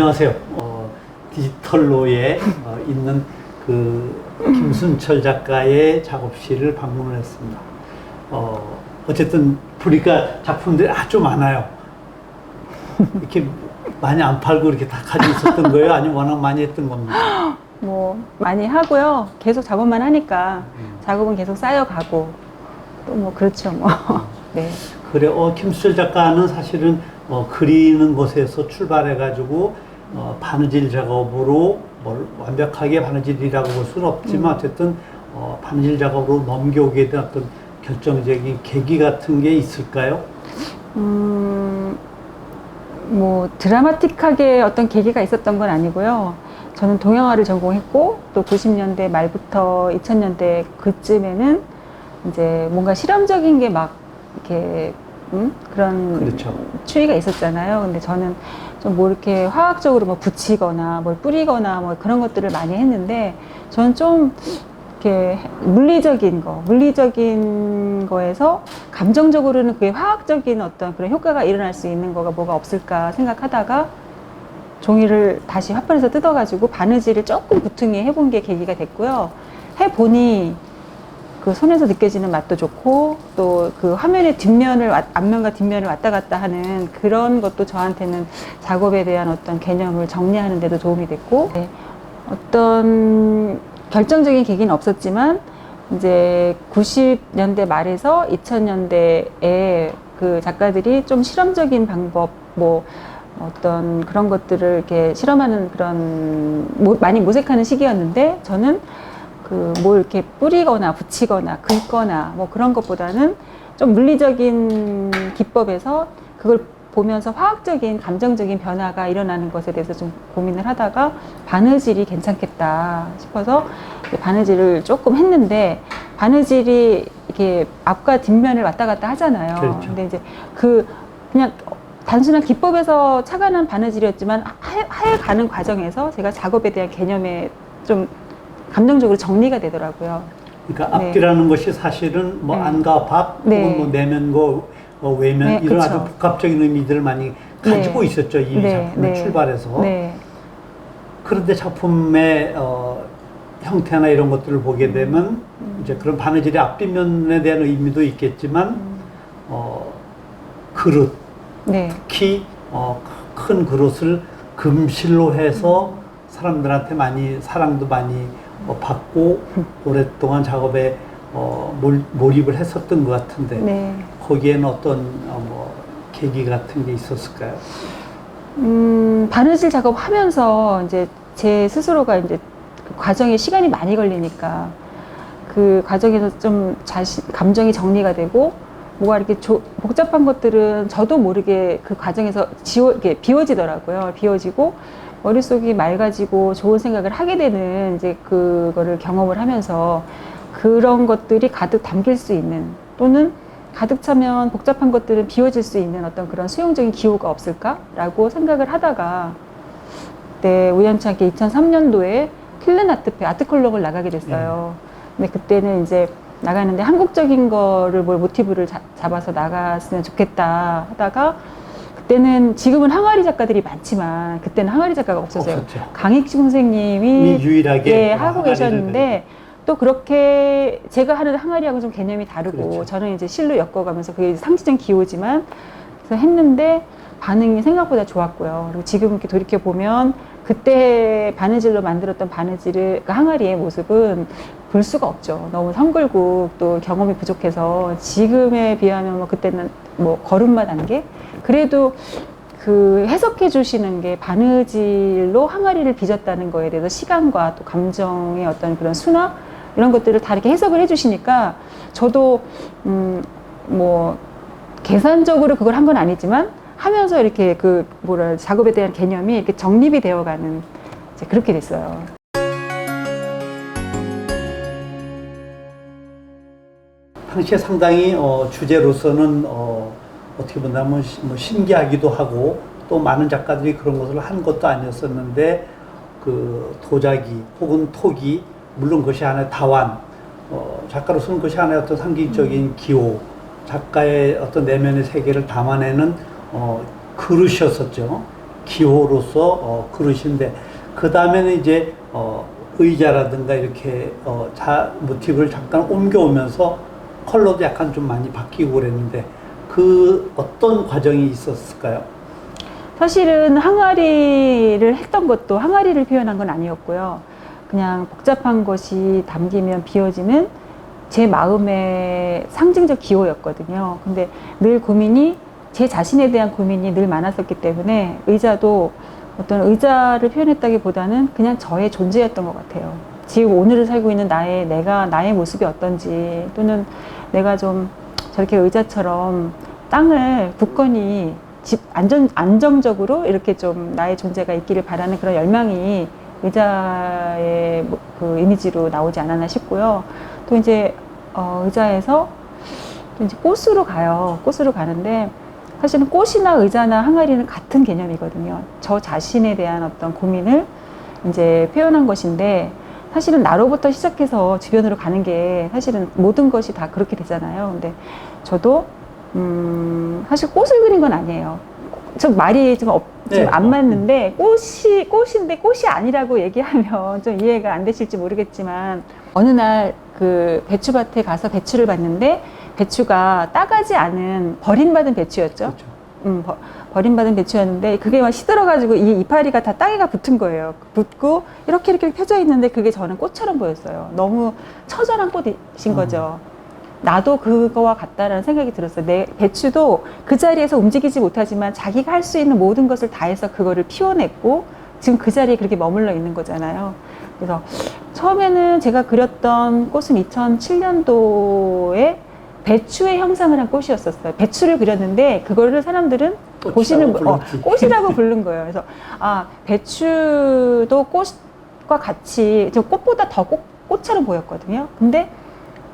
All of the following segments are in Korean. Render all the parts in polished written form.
안녕하세요. 디지털로에 있는 그 김순철 작가의 작업실을 방문을 했습니다. 어쨌든 보니까 작품들이 아주 많아요. 이렇게 많이 안 팔고 이렇게 다 가지고 있었던 거예요? 아니면 워낙 많이 했던 겁니까? 뭐 많이 하고요. 계속 작업만 하니까 작업은 계속 쌓여가고 또 뭐 그렇죠 뭐. 네. 그래, 김순철 작가는 사실은 그리는 것에서 출발해가지고 바느질 작업으로 완벽하게 바느질이라고 볼 수는 없지만 어쨌든 바느질 작업으로 넘겨오게 된 어떤 결정적인 계기 같은 게 있을까요? 뭐 드라마틱하게 어떤 계기가 있었던 건 아니고요. 저는 동양화를 전공했고 또 90년대 말부터 2000년대 그쯤에는 이제 뭔가 실험적인 게 막 이렇게 그런 그렇죠. 추이가 있었잖아요. 근데 저는 좀 뭐 이렇게 화학적으로 뭐 붙이거나 뭘 뿌리거나 뭐 그런 것들을 많이 했는데 저는 좀 이렇게 물리적인 거에서 감정적으로는 그게 화학적인 어떤 그런 효과가 일어날 수 있는 거가 뭐가 없을까 생각하다가 종이를 다시 화판에서 뜯어가지고 바느질을 조금 구퉁이 해본 게 계기가 됐고요. 해보니 그 손에서 느껴지는 맛도 좋고 또 그 화면의 뒷면을 앞면과 뒷면을 왔다 갔다 하는 그런 것도 저한테는 작업에 대한 어떤 개념을 정리하는 데도 도움이 됐고, 네. 어떤 결정적인 계기는 없었지만 이제 90년대 말에서 2000년대에 그 작가들이 좀 실험적인 방법 뭐 어떤 그런 것들을 이렇게 실험하는 그런 많이 모색하는 시기였는데 저는 그 뭐 이렇게 뿌리거나 붙이거나 긁거나 뭐 그런 것보다는 좀 물리적인 기법에서 그걸 보면서 화학적인 감정적인 변화가 일어나는 것에 대해서 좀 고민을 하다가 바느질이 괜찮겠다 싶어서 바느질을 조금 했는데 바느질이 이렇게 앞과 뒷면을 왔다 갔다 하잖아요. 그렇죠. 근데 이제 그냥 단순한 기법에서 착안한 바느질이었지만 하에 가는 과정에서 제가 작업에 대한 개념에 좀 감정적으로 정리가 되더라고요. 그러니까 네. 앞뒤라는 것이 사실은 뭐 안과 밖 네. 혹은 뭐 내면과 외면 네, 이런 그쵸. 아주 복합적인 의미들을 많이 가지고 네. 있었죠. 이 네. 작품의 네. 출발에서. 네. 그런데 작품의 형태나 이런 것들을 보게 되면 이제 그런 바느질의 앞뒷면에 대한 의미도 있겠지만 그릇, 네. 특히 큰 그릇을 금실로 해서 사람들한테 많이 사랑도 많이 받고 오랫동안 작업에 몰입을 했었던 것 같은데 네. 거기에는 어떤 뭐 계기 같은 게 있었을까요? 바느질 작업하면서 이제 제 스스로가 이제 그 과정에 시간이 많이 걸리니까 그 과정에서 좀 감정이 정리가 되고 뭐가 이렇게 복잡한 것들은 저도 모르게 그 과정에서 이렇게 비워지더라고요. 비워지고 머릿속이 맑아지고 좋은 생각을 하게 되는 이제 그거를 경험을 하면서 그런 것들이 가득 담길 수 있는 또는 가득 차면 복잡한 것들은 비워질 수 있는 어떤 그런 수용적인 기호가 없을까라고 생각을 하다가 그때 우연치 않게 2003년도에 킬른 아트컬럼을 나가게 됐어요. 근데 그때는 이제 나가는데 한국적인 거를 뭘 모티브를 잡아서 나갔으면 좋겠다 하다가 그때는 지금은 항아리 작가들이 많지만 그때는 항아리 작가가 없었어요. 강익식 선생님이 유일하게 하고 계셨는데 또 그렇게 제가 하는 항아리하고 좀 개념이 다르고 그렇죠. 저는 이제 실로 엮어가면서 그게 상징적 기호지만 그래서 했는데 반응이 생각보다 좋았고요. 그리고 지금 이렇게 돌이켜 보면 그때 바느질로 만들었던 그 항아리의 모습은 볼 수가 없죠. 너무 성글고 또 경험이 부족해서 지금에 비하면 뭐 그때는 뭐 걸음마 단계? 그래도 그 해석해 주시는 게 바느질로 항아리를 빚었다는 거에 대해서 시간과 또 감정의 어떤 그런 순화 이런 것들을 다 이렇게 해석을 해 주시니까 저도 뭐 계산적으로 그걸 한 건 아니지만 하면서 이렇게 작업에 대한 개념이 이렇게 정립이 되어가는 이제 그렇게 됐어요. 당시에 상당히 주제로서는 어떻게 본다면 뭐 신기하기도 하고 또 많은 작가들이 그런 것을 한 것도 아니었었는데 그 도자기 혹은 토기 물론 그것이 하나의 다완 작가로서는 그것이 하나의 어떤 상징적인 기호 작가의 어떤 내면의 세계를 담아내는 그릇이었었죠. 기호로서 그러신데 그 다음에는 이제 의자라든가 이렇게 모티브를 잠깐 옮겨오면서 컬러도 약간 좀 많이 바뀌고 그랬는데 그 어떤 과정이 있었을까요? 사실은 항아리를 했던 것도 항아리를 표현한 건 아니었고요. 그냥 복잡한 것이 담기면 비워지는 제 마음의 상징적 기호였거든요. 근데 늘 고민이, 제 자신에 대한 고민이 늘 많았었기 때문에 의자도 어떤 의자를 표현했다기보다는 그냥 저의 존재였던 것 같아요. 지금 오늘을 살고 있는 나의 모습이 어떤지, 또는 내가 좀 저렇게 의자처럼 땅을 굳건히 안정적으로 이렇게 좀 나의 존재가 있기를 바라는 그런 열망이 의자의 그 이미지로 나오지 않았나 싶고요. 또 이제 의자에서 또 이제 꽃으로 가요. 꽃으로 가는데 사실은 꽃이나 의자나 항아리는 같은 개념이거든요. 저 자신에 대한 어떤 고민을 이제 표현한 것인데, 사실은 나로부터 시작해서 주변으로 가는 게 사실은 모든 것이 다 그렇게 되잖아요. 근데 저도 사실 꽃을 그린 건 아니에요. 좀 말이 좀 안 맞는데, 꽃인데 꽃이 아니라고 얘기하면 좀 이해가 안 되실지 모르겠지만, 어느 날 그 배추밭에 가서 배추를 봤는데 배추가 따가지 않은 버림받은 배추였죠. 그렇죠. 버림받은 배추였는데 그게 막 시들어가지고 이 이파리가 다 땅에가 붙은 거예요. 붙고 이렇게 펴져 있는데 그게 저는 꽃처럼 보였어요. 너무 처절한 꽃이신 거죠. 나도 그거와 같다라는 생각이 들었어요. 내 배추도 그 자리에서 움직이지 못하지만 자기가 할 수 있는 모든 것을 다해서 그거를 피워냈고 지금 그 자리에 그렇게 머물러 있는 거잖아요. 그래서 처음에는 제가 그렸던 꽃은 2007년도에 배추의 형상을 한 꽃이었었어요. 배추를 그렸는데 그거를 사람들은 꽃이라고 부른 거예요. 그래서 배추도 꽃과 같이 꽃보다 더 꽃처럼 보였거든요. 근데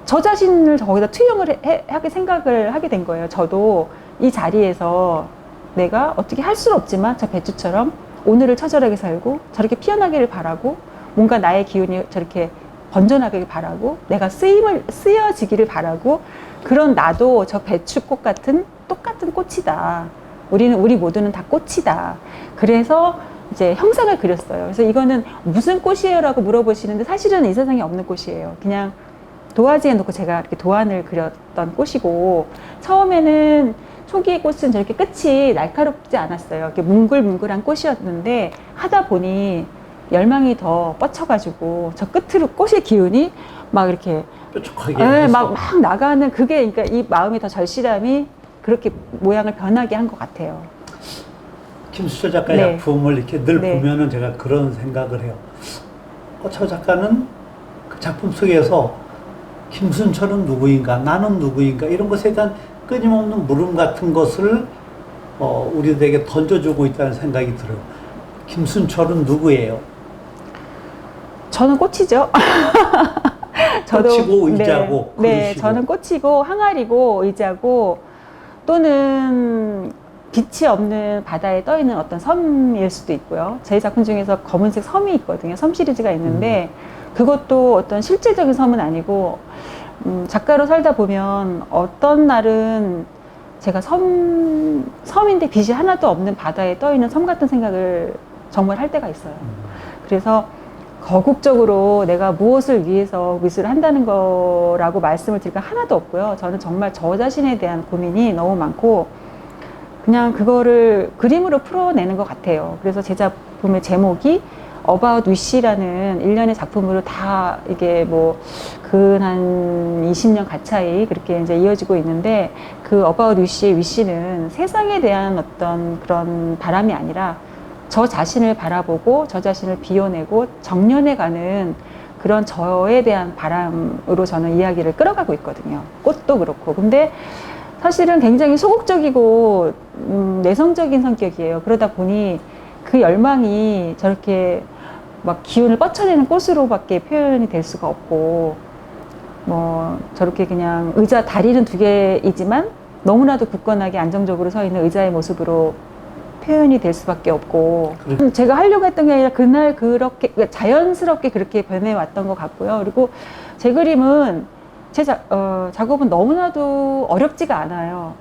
저 자신을 거기다 투영을 하게 생각을 하게 된 거예요. 저도 이 자리에서 내가 어떻게 할 수는 없지만 저 배추처럼 오늘을 처절하게 살고 저렇게 피어나기를 바라고 뭔가 나의 기운이 저렇게 번져나가길 바라고 내가 쓰여지기를 바라고, 그런 나도 저 배추꽃 같은 똑같은 꽃이다. 우리 모두는 다 꽃이다. 그래서 이제 형상을 그렸어요. 그래서 이거는 무슨 꽃이에요? 라고 물어보시는데 사실은 이 세상에 없는 꽃이에요. 그냥 도화지에 놓고 제가 이렇게 도안을 그렸던 꽃이고, 처음에는 초기의 꽃은 저렇게 끝이 날카롭지 않았어요. 이렇게 뭉글뭉글한 꽃이었는데 하다 보니 열망이 더 뻗쳐가지고 저 끝으로 꽃의 기운이 막 이렇게 뾰족하게 막 나가는, 그게 그러니까 이 마음의 더 절실함이 그렇게 모양을 변하게 한 것 같아요. 김수철 작가의 네. 작품을 이렇게 늘 네. 보면은 제가 그런 생각을 해요. 저 작가는 그 작품 속에서 김순철은 누구인가, 나는 누구인가, 이런 것에 대한 끊임없는 물음 같은 것을 우리들에게 던져주고 있다는 생각이 들어요. 김순철은 누구예요? 저는 꽃이죠. 꽃이고 의자고 네, 그릇이고. 저는 꽃이고 항아리고 의자고, 또는 빛이 없는 바다에 떠 있는 어떤 섬일 수도 있고요. 제 작품 중에서 검은색 섬이 있거든요. 섬 시리즈가 있는데 그것도 어떤 실질적인 섬은 아니고, 작가로 살다 보면 어떤 날은 제가 섬인데 빛이 하나도 없는 바다에 떠 있는 섬 같은 생각을 정말 할 때가 있어요. 그래서 거국적으로 내가 무엇을 위해서 미술을 한다는 거라고 말씀을 드릴 건 하나도 없고요. 저는 정말 저 자신에 대한 고민이 너무 많고 그냥 그거를 그림으로 풀어내는 것 같아요. 그래서 제 작품의 제목이 About Wish라는 일련의 작품으로 다 이게 뭐 한 20년 가차이 그렇게 이제 이어지고 있는데, 그 About Wish의 Wish는 세상에 대한 어떤 그런 바람이 아니라 저 자신을 바라보고 저 자신을 비워내고 정련해가는 그런 저에 대한 바람으로 저는 이야기를 끌어가고 있거든요. 꽃도 그렇고. 근데 사실은 굉장히 소극적이고 내성적인 성격이에요. 그러다 보니 그 열망이 저렇게 막 기운을 뻗쳐내는 꽃으로밖에 표현이 될 수가 없고, 뭐 저렇게 그냥 의자 다리는 2개이지만 너무나도 굳건하게 안정적으로 서 있는 의자의 모습으로 표현이 될 수밖에 없고, 제가 하려고 했던 게 아니라 그날 그렇게 자연스럽게 그렇게 변해왔던 것 같고요. 그리고 제 그림은 제 작업은 너무나도 어렵지가 않아요.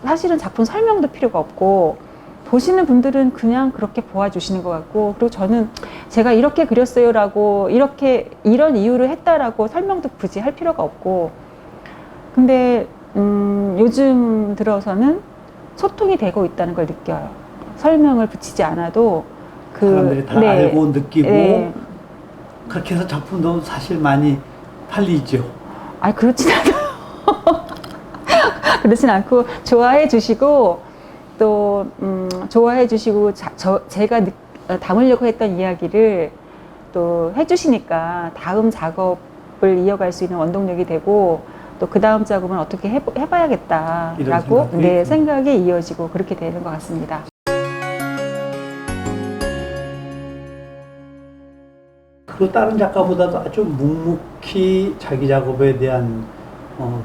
사실은 작품 설명도 필요가 없고 보시는 분들은 그냥 그렇게 보아주시는 것 같고, 그리고 저는 제가 이렇게 그렸어요라고 이렇게 이런 이유를 했다라고 설명도 굳이 할 필요가 없고, 근데 요즘 들어서는 소통이 되고 있다는 걸 느껴요. 설명을 붙이지 않아도 사람들이 다 네, 알고 느끼고 네. 그렇게 해서 작품도 사실 많이 팔리죠. 아니 그렇진 않아요. 그렇진 않고 좋아해 주시고 또 좋아해 주시고 제가 담으려고 했던 이야기를 또 해주시니까 다음 작업을 이어갈 수 있는 원동력이 되고, 또 그 다음 작업은 어떻게 해봐야겠다라고 네, 생각이 이어지고 그렇게 되는 것 같습니다. 그리고 다른 작가보다도 아주 묵묵히 자기 작업에 대한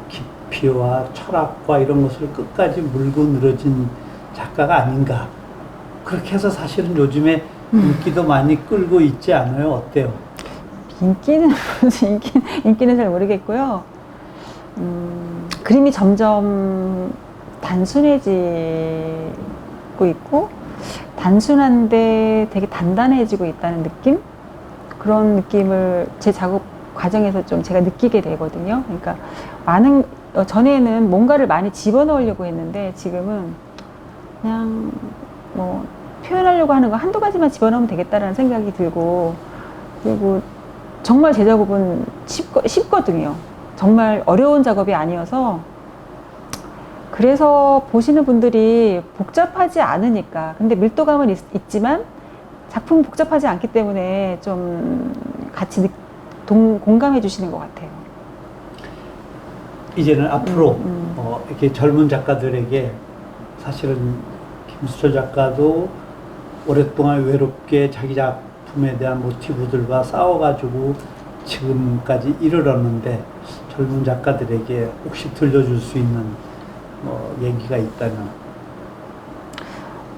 깊이와 철학과 이런 것을 끝까지 물고 늘어진 작가가 아닌가. 그렇게 해서 사실은 요즘에 인기도 많이 끌고 있지 않아요? 어때요? 인기는 잘 모르겠고요. 그림이 점점 단순해지고 있고, 단순한데 되게 단단해지고 있다는 느낌? 그런 느낌을 제 작업 과정에서 좀 제가 느끼게 되거든요. 그러니까 전에는 뭔가를 많이 집어넣으려고 했는데, 지금은 그냥 뭐 표현하려고 하는 거 한두 가지만 집어넣으면 되겠다라는 생각이 들고, 그리고 정말 제 작업은 쉽거든요. 정말 어려운 작업이 아니어서. 그래서 보시는 분들이 복잡하지 않으니까, 근데 밀도감은 있지만 작품은 복잡하지 않기 때문에 좀 같이 공감해 주시는 것 같아요. 이제는 앞으로 이렇게 젊은 작가들에게 사실은 김수철 작가도 오랫동안 외롭게 자기 작품에 대한 모티브들과 싸워가지고 지금까지 이르렀는데, 젊은 작가들에게 혹시 들려줄 수 있는 얘기가 있다면?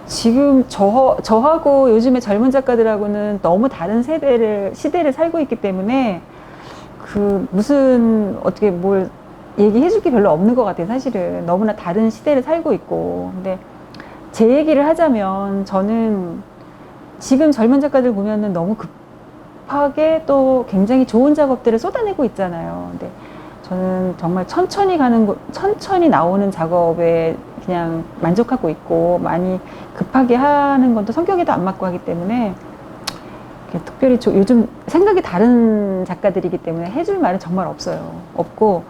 지금 저하고 요즘에 젊은 작가들하고는 너무 다른 시대를 살고 있기 때문에 어떻게 뭘 얘기해 줄 게 별로 없는 것 같아요. 사실은 너무나 다른 시대를 살고 있고. 근데 제 얘기를 하자면, 저는 지금 젊은 작가들 보면은 너무 급하게 또 굉장히 좋은 작업들을 쏟아내고 있잖아요. 근데 저는 정말 천천히 나오는 작업에 그냥 만족하고 있고, 많이 급하게 하는 건 또 성격에도 안 맞고 하기 때문에, 특별히 요즘 생각이 다른 작가들이기 때문에 해줄 말은 정말 없고,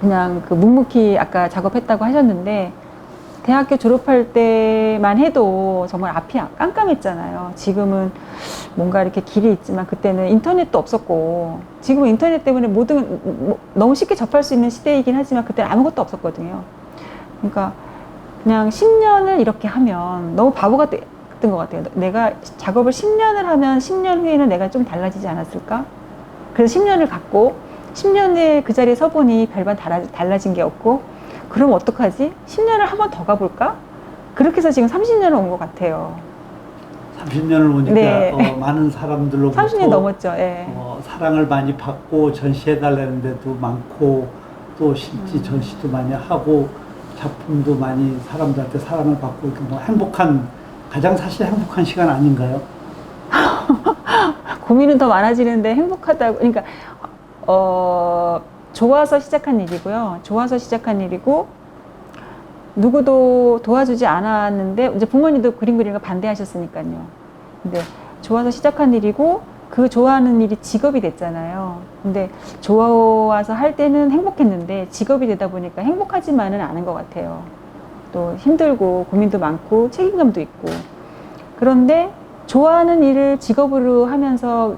그냥 묵묵히 아까 작업했다고 하셨는데, 대학교 졸업할 때만 해도 정말 앞이 깜깜했잖아요. 지금은 뭔가 이렇게 길이 있지만, 그때는 인터넷도 없었고, 지금은 인터넷 때문에 너무 쉽게 접할 수 있는 시대이긴 하지만, 그때는 아무것도 없었거든요. 그러니까 그냥 10년을 이렇게 하면 너무 바보 같은 것 같아요. 내가 작업을 10년을 하면 10년 후에는 내가 좀 달라지지 않았을까? 그래서 10년을 갖고 10년 후에 그 자리에 서보니 별반 달라진 게 없고, 그럼 어떡하지? 10년을 한 번 더 가볼까? 그렇게 해서 지금 30년을 온 것 같아요. 30년을 오니까 네. 많은 사람들로부터 30년 넘었죠. 예. 사랑을 많이 받고 전시해달라는 데도 많고, 또 실제 전시도 많이 하고, 작품도 많이 사람들한테 사랑을 받고, 가장 사실 행복한 시간 아닌가요? 고민은 더 많아지는데 행복하다고, 그러니까 좋아서 시작한 일이고요. 좋아서 시작한 일이고, 누구도 도와주지 않았는데, 이제 부모님도 그림 그리는 거 반대하셨으니까요. 근데 좋아서 시작한 일이고, 그 좋아하는 일이 직업이 됐잖아요. 근데 좋아서 할 때는 행복했는데, 직업이 되다 보니까 행복하지만은 않은 것 같아요. 또 힘들고 고민도 많고 책임감도 있고. 그런데 좋아하는 일을 직업으로 하면서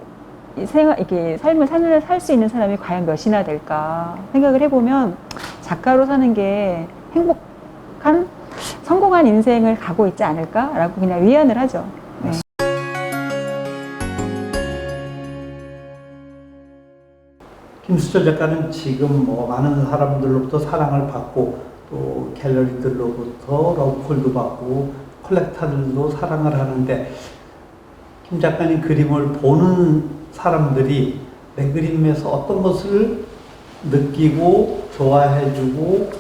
이렇게 삶을 살 수 있는 사람이 과연 몇이나 될까 생각을 해보면, 작가로 사는 게 성공한 인생을 가고 있지 않을까라고 그냥 위안을 하죠. 네. 김수철 작가는 지금 많은 사람들로부터 사랑을 받고, 또 갤러리들로부터 러브콜도 받고, 컬렉터들도 사랑을 하는데, 김 작가님 그림을 보는 사람들이 내 그림에서 어떤 것을 느끼고 좋아해주고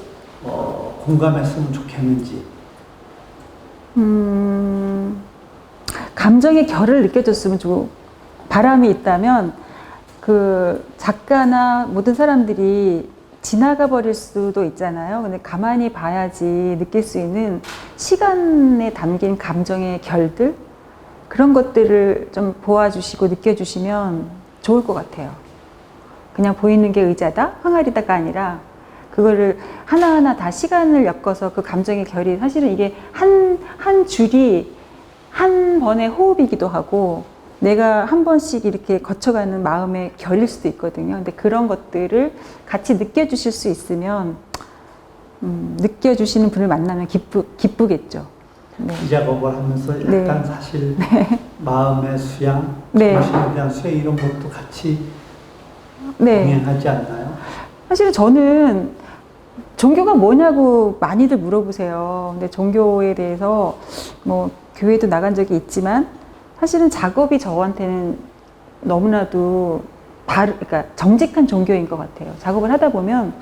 공감했으면 좋겠는지. 감정의 결을 느껴줬으면 좋고, 바람이 있다면 그 작가나 모든 사람들이 지나가 버릴 수도 있잖아요. 근데 가만히 봐야지 느낄 수 있는 시간에 담긴 감정의 결들, 그런 것들을 좀 보아주시고 느껴주시면 좋을 것 같아요. 그냥 보이는 게 의자다, 항아리다가 아니라 그거를 하나하나 다 시간을 엮어서 그 감정의 결이, 사실은 이게 한 줄이 한 번의 호흡이기도 하고 내가 한 번씩 이렇게 거쳐가는 마음의 결일 수도 있거든요. 근데 그런 것들을 같이 느껴주실 수 있으면 느껴주시는 분을 만나면 기쁘겠죠. 네. 이 작업을 하면서 약간 네. 사실 마음의 수양, 네. 정신에 대한 수양 이런 것도 같이 네. 동행하지 않나요? 사실은 저는 종교가 뭐냐고 많이들 물어보세요. 근데 종교에 대해서 뭐 교회도 나간 적이 있지만 사실은 작업이 저한테는 너무나도 그러니까 정직한 종교인 것 같아요. 작업을 하다 보면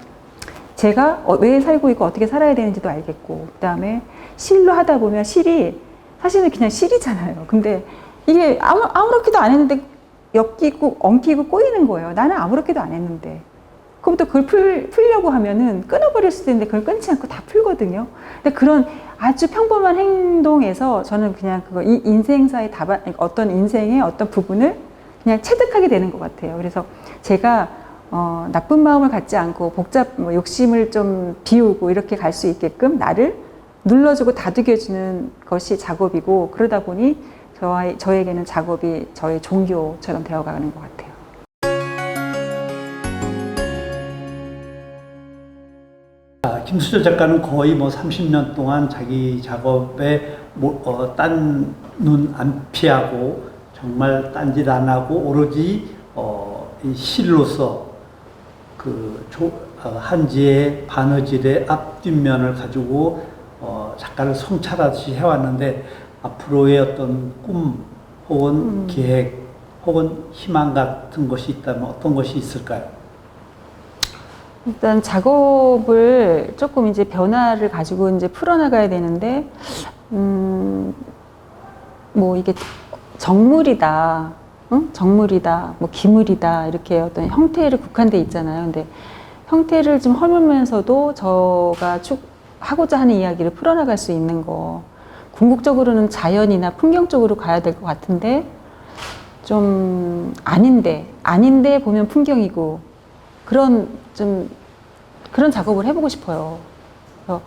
제가 왜 살고 있고 어떻게 살아야 되는지도 알겠고, 그 다음에 실로 하다 보면 실이 사실은 그냥 실이잖아요. 근데 이게 아무렇게도 안 했는데 엮이고 엉키고 꼬이는 거예요. 나는 아무렇게도 안 했는데. 그럼 또 그걸 풀려고 하면은 끊어버릴 수도 있는데 그걸 끊지 않고 다 풀거든요. 근데 그런 아주 평범한 행동에서 저는 그냥 이 인생사의 어떤 인생의 어떤 부분을 그냥 체득하게 되는 것 같아요. 그래서 제가 나쁜 마음을 갖지 않고 욕심을 좀 비우고 이렇게 갈 수 있게끔 나를 눌러주고 다독여주는 것이 작업이고, 그러다 보니 저에게는 작업이 저의 종교처럼 되어가는 것 같아요. 김수저 작가는 거의 뭐 30년 동안 자기 작업에 딴 눈 안 피하고 정말 딴짓 안 하고 오로지 이 실로서 한지의 바느질의 앞뒷면을 가지고 작가를 성찰하듯이 해왔는데, 앞으로의 어떤 꿈 혹은 계획 혹은 희망 같은 것이 있다면 어떤 것이 있을까요? 일단 작업을 조금 이제 변화를 가지고 이제 풀어나가야 되는데, 뭐 이게 정물이다, 응? 정물이다, 뭐 기물이다, 이렇게 어떤 형태를 국한돼 있잖아요. 근데 형태를 좀 허물면서도 저가 하고자 하는 이야기를 풀어나갈 수 있는 거. 궁극적으로는 자연이나 풍경 쪽으로 가야 될 것 같은데, 좀 아닌데 보면 풍경이고, 그런 작업을 해보고 싶어요. 그래서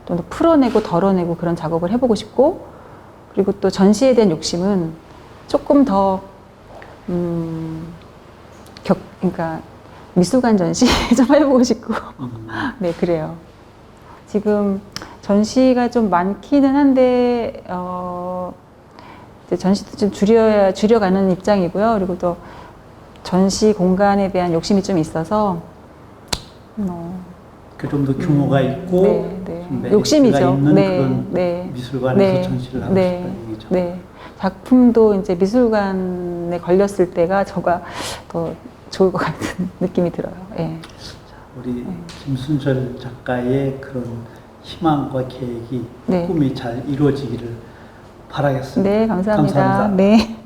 또 풀어내고 덜어내고 그런 작업을 해보고 싶고, 그리고 또 전시에 대한 욕심은 조금 더 그러니까 미술관 전시 좀 해보고 싶고, 네, 그래요. 지금 전시가 좀 많기는 한데 이제 전시도 좀 줄여가는 입장이고요. 그리고 또 전시 공간에 대한 욕심이 좀 있어서 좀 더 규모가 있고 좀 메리트가 욕심이죠. 있는 네, 그런 네, 미술관에서 네, 전시를 하고 네, 싶다는 얘기죠. 네. 작품도 이제 미술관에 걸렸을 때가 저가 더 좋을 것 같은 느낌이 들어요. 예. 우리 김순철 작가의 그런 희망과 계획이 네. 꿈이 잘 이루어지기를 바라겠습니다. 네, 감사합니다. 감사합니다. 네.